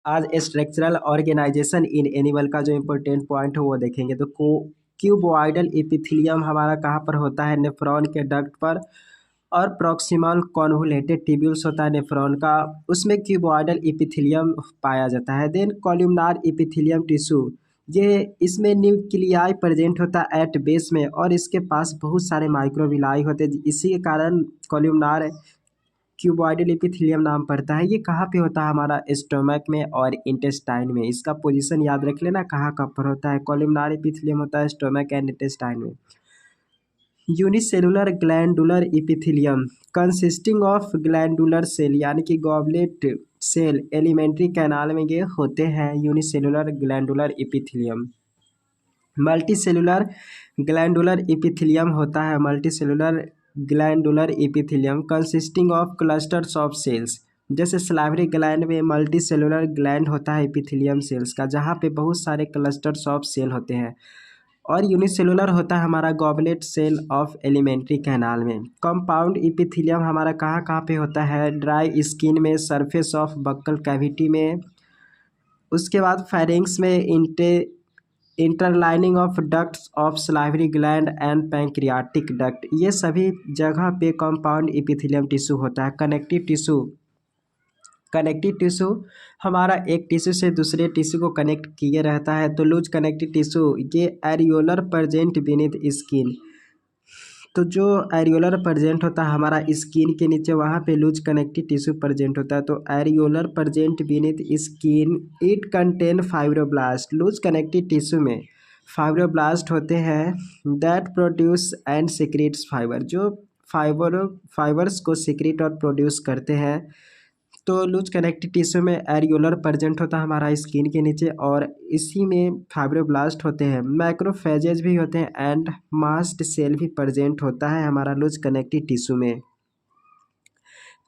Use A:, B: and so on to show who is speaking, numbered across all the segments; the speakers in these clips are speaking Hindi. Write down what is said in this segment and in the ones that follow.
A: आज स्ट्रक्चरल ऑर्गेनाइजेशन इन एनिमल का जो इम्पोर्टेंट पॉइंट है वो देखेंगे। तो क्यूबॉइडल एपिथेलियम हमारा कहाँ पर होता है? नेफ्रॉन के डक्ट पर। और प्रॉक्सिमल कॉन्वोलेटेड ट्यूब्यूल्स होता है नेफ्रॉन का, उसमें क्यूबॉइडल एपिथेलियम पाया जाता है। देन कॉलमनार एपिथेलियम टिश्यू, ये इसमें न्यूक्लियाई प्रेजेंट होता है एट बेस में, और इसके पास बहुत सारे माइक्रोविलाई होते हैं, इसी के कारण कॉलमनार क्यूबॉइडल एपिथेलियम नाम पड़ता है। ये कहाँ पे होता है? हमारा स्टोमक में और इंटेस्टाइन में। इसका पोजीशन याद रख लेना, कहाँ कहाँ पर होता है। कॉलमनार एपिथेलियम होता है स्टोमक एंड इंटेस्टाइन में। Unicellular glandular epithelium consisting of glandular cell, यानी कि गॉबलेट सेल एलिमेंट्री कैनाल में ये होते हैं unicellular glandular epithelium. Multicellular glandular epithelium होता है multicellular glandular epithelium consisting of clusters of cells. जैसे सलाइवरी ग्लैंड में मल्टीसेलुलर ग्लैंड होता है एपिथेलियम सेल्स का, जहाँ पे बहुत सारे क्लस्टर्स ऑफ सेल होते हैं। और यूनिसेलुलर होता है हमारा goblet cell of alimentary canal में। कंपाउंड एपिथेलियम हमारा कहाँ कहाँ पे होता है? ड्राई स्किन में, सरफेस ऑफ बक्कल कैविटी में, उसके बाद फेरिंग्स में, interlining of ducts of salivary gland and pancreatic duct, ये सभी जगह पे कंपाउंड एपिथेलियम टिश्यू होता है। कनेक्टिव टिश्यू हमारा एक टिश्यू से दूसरे टिश्यू को कनेक्ट किए रहता है। तो लूज कनेक्टिव टिश्यू ये एरियोलर प्रेजेंट बीनीथ स्किन। तो जो एरियोलर प्रेजेंट होता है हमारा स्किन के नीचे, वहाँ पे लूज कनेक्टिव टिश्यू प्रेजेंट होता है। तो areolar present beneath skin, it contain fibroblast. Loose connective tissue में फाइब्रोब्लास्ट होते हैं that produce and secretes fibre, जो फाइबर्स को सिक्रीट और प्रोड्यूस करते हैं। तो लूज कनेक्टिव टिश्यू में एरियोलर प्रेजेंट होता है हमारा स्किन के नीचे, और इसी में फाइब्रोब्लास्ट होते हैं। मैक्रोफेजेज भी होते हैं एंड मास्ट सेल भी प्रेजेंट होता है हमारा लूज कनेक्टिव टिश्यू में।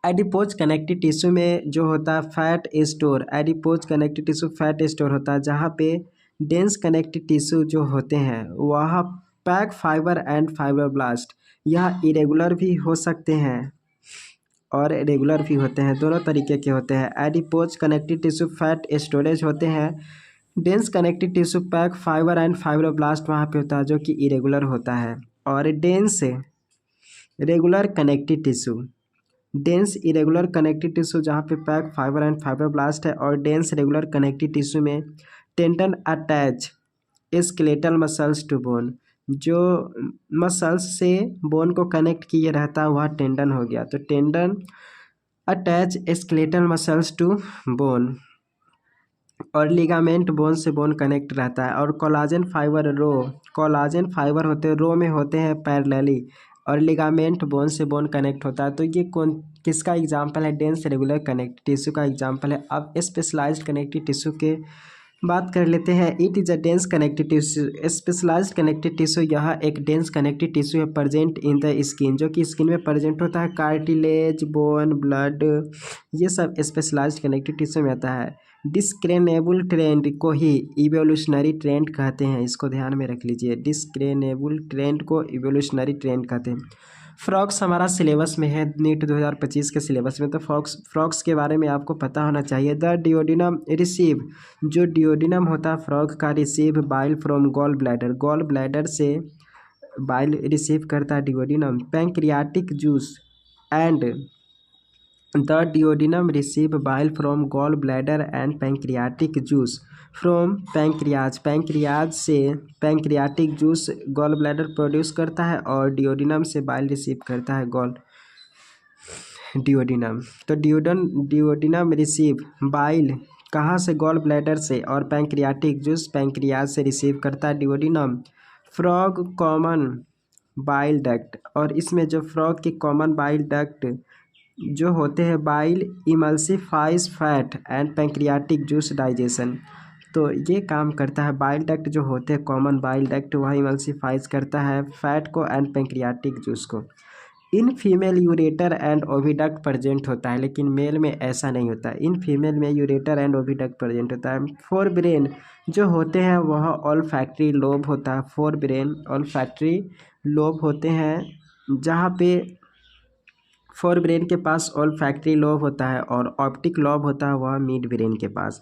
A: एडिपोज कनेक्टिव टिश्यू में जो होता है fat store, adipose connective tissue fat store होता है, जहाँ पे डेंस कनेक्टिव टिश्यू जो होते हैं वह पैक फाइबर एंड फाइब्रोब्लास्ट, यह इरेगुलर भी हो सकते हैं और रेगुलर भी होते हैं, दोनों तरीके के होते हैं। Adipose connective tissue fat storage होते हैं। Dense connective tissue pack fibre and fibroblast वहाँ पे होता है, जो कि इरेगुलर होता है। और dense regular connective tissue, dense irregular connective tissue जहाँ पे पैक फाइबर एंड फाइब्रोब्लास्ट है। और डेंस रेगुलर कनेक्टिव टिश्यू में tendon attach skeletal muscles to bone, जो मसल्स से बोन को कनेक्ट किए रहता है वह टेंडन हो गया। तो tendon attach skeletal muscles to bone. और लिगामेंट बोन से बोन कनेक्ट रहता है। और collagen fibre row, collagen fibre होते हैं रो में होते हैं पैरेलली, और लिगामेंट बोन से बोन कनेक्ट होता है। तो ये कौन किसका एग्जाम्पल है? डेंस रेगुलर कनेक्टिव टिश्यू का एग्जाम्पल है। अब स्पेशलाइज्ड कनेक्टिव टिश्यू के बात कर लेते हैं। It is a dense connective tissue. Specialised connective tissue यह एक डेंस कनेक्टिव टिश्यू है प्रेजेंट इन द स्किन, जो कि स्किन में प्रेजेंट होता है। कार्टिलेज, बोन, ब्लड, ये सब स्पेशलाइज्ड कनेक्टिव टिश्यू में आता है। डिस्क्रेनेबल ट्रेंड को ही इवोल्यूशनरी ट्रेंड कहते हैं, इसको ध्यान में रख लीजिए। डिस्क्रेनेबल ट्रेंड को इवोल्यूशनरी ट्रेंड कहते हैं। फ्रॉक्स हमारा सिलेबस में है, नीट 2025 के सिलेबस में, तो फ्रॉक्स के बारे में आपको पता होना चाहिए। द डिओडिनम रिसीव, जो डिओडिनम होता है फ्रॉग का, receive bile from gall bladder, gall bladder से बाइल रिसीव करता है duodenum. Pancreatic juice and the duodenum receive bile from gall bladder and pancreatic juice from pancreas, pancreas से pancreatic juice gall bladder produce करता है, और डिओडिनम से बाइल रिसीव करता है गॉल डिओडिनम। तो डिओडिनम रिसीव बाइल कहाँ से? गॉल ब्लैडर से, और पैंक्रियाटिक जूस पैंक्रियाज से रिसीव करता है duodenum. Frog common bile duct, और इसमें जो फ्रॉग की कॉमन बाइल डक्ट जो होते हैं, bile emulsifies fat and pancreatic juice digestion, तो ये काम करता है। बाइल डक्ट जो होते हैं कॉमन बाइल डक्ट, वह इमल्सिफाइज करता है फैट को एंड पैंक्रियाटिक जूस को। In female ureter and oviduct present होता है, लेकिन मेल में ऐसा नहीं होता। इन फीमेल में यूरेटर एंड ओविडक्ट प्रेजेंट होता है। फोर ब्रेन जो होते हैं वह ऑल फैक्ट्री लोब होता है। Fore brain all factory lobe होते हैं, जहाँ पे फोर ब्रेन के पास ऑल्फैक्टरी लोब होता है और ऑप्टिक लोब होता है वह मिड ब्रेन के पास।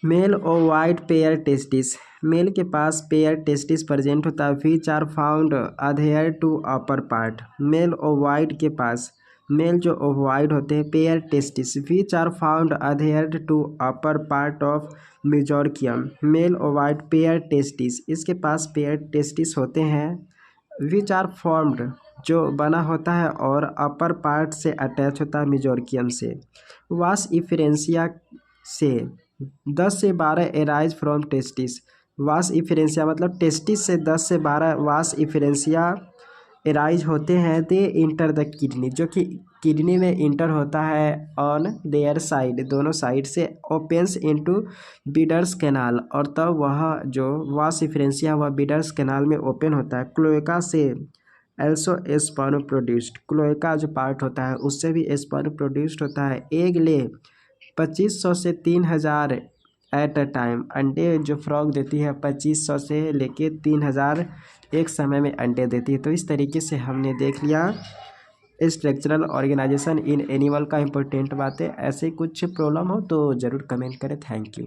A: Male ovoid pair testis, male के पास पेयर टेस्टिस प्रेजेंट होता है which are found adhere to upper part. Male ovoid के पास, मेल जो ओवाइड होते हैं pair testis which are found adhere to upper part of mesorchium. Male ovoid pair testis, इसके पास पेयर टेस्टिस होते हैं विच आर फॉर्म्ड जो बना होता है और अपर पार्ट से अटैच होता है मेजोर्कियम से। वास इफरेंसिया से 10 से 12 एराइज फ्रॉम टेस्टिस। वास इफरेंसिया मतलब टेस्टिस से 10 से 12 वास इफरेंसिया एराइज होते हैं। दे इंटर द किडनी, जो कि किडनी में इंटर होता है ऑन देयर साइड, दोनों साइड से ओपन्स इनटू बिडर्स कैनाल, और तब वह जो वास इफरेंसिया वह बिडर्स कैनाल में ओपन होता है। क्लोएका से एल्सो स्पर्म प्रोड्यूस्ड, क्लोएका जो पार्ट होता है उससे भी स्पर्म प्रोड्यूस्ड होता है। एग ले 2500 से 3000 एट अ टाइम, अंडे जो फ्रॉग देती है 2500 से लेके 3000 एक समय में अंडे देती है। तो इस तरीके से हमने देख लिया स्ट्रक्चरल ऑर्गेनाइजेशन इन एनिमल का इम्पोर्टेंट बातें। ऐसे कुछ प्रॉब्लम हो तो ज़रूर कमेंट करें। Thank you.